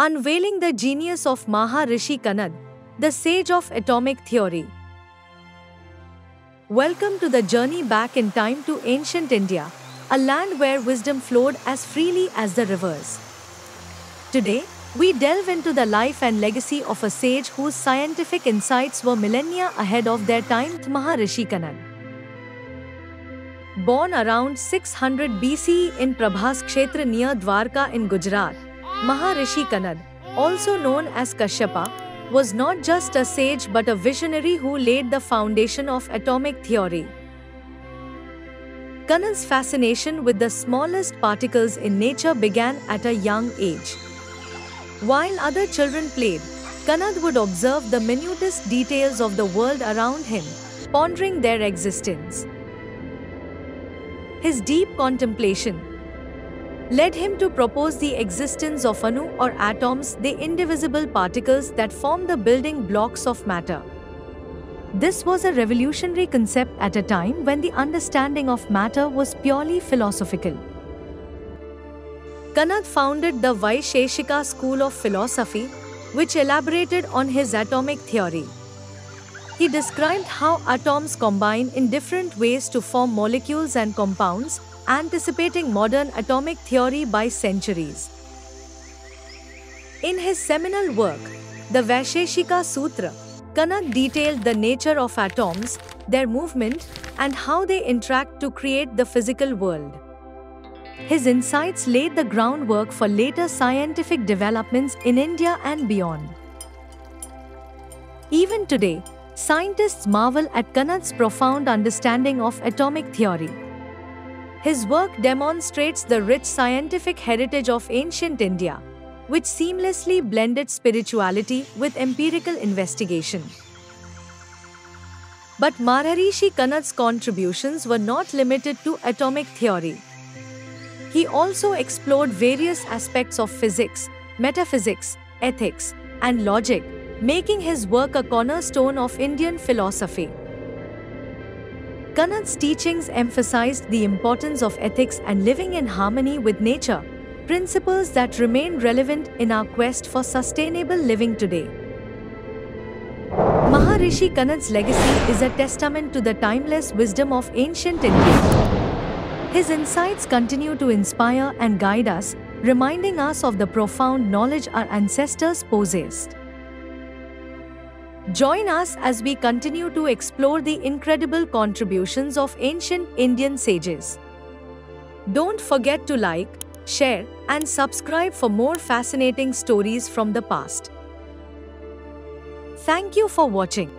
unveiling the genius of Maharishi Kanad, the sage of atomic theory. Welcome to the journey back in time to ancient India, a land where wisdom flowed as freely as the rivers. Today, we delve into the life and legacy of a sage whose scientific insights were millennia ahead of their time, Maharishi Kanad. Born around 600 BCE in Prabhas Kshetra near Dwarka in Gujarat, Maharishi Kanad, also known as Kashyapa, was not just a sage but a visionary who laid the foundation of atomic theory. Kanad's fascination with the smallest particles in nature began at a young age. While other children played, Kanad would observe the minutest details of the world around him, pondering their existence. His deep contemplation led him to propose the existence of Anu or atoms, the indivisible particles that form the building blocks of matter. This was a revolutionary concept at a time when the understanding of matter was purely philosophical. Kanad founded the Vaisheshika school of philosophy, which elaborated on his atomic theory. He described how atoms combine in different ways to form molecules and compounds, anticipating modern atomic theory by centuries. In his seminal work, the Vaisheshika Sutra, Kanad detailed the nature of atoms, their movement, and how they interact to create the physical world. His insights laid the groundwork for later scientific developments in India and beyond. Even today, scientists marvel at Kanad's profound understanding of atomic theory. His work demonstrates the rich scientific heritage of ancient India, which seamlessly blended spirituality with empirical investigation. But Maharishi Kanad's contributions were not limited to atomic theory. He also explored various aspects of physics, metaphysics, ethics, and logic, making his work a cornerstone of Indian philosophy. Kanad's teachings emphasized the importance of ethics and living in harmony with nature, principles that remain relevant in our quest for sustainable living today. Maharishi Kanad's legacy is a testament to the timeless wisdom of ancient India. His insights continue to inspire and guide us, reminding us of the profound knowledge our ancestors possessed. Join us as we continue to explore the incredible contributions of ancient Indian sages. Don't forget to like, share, and subscribe for more fascinating stories from the past. Thank you for watching.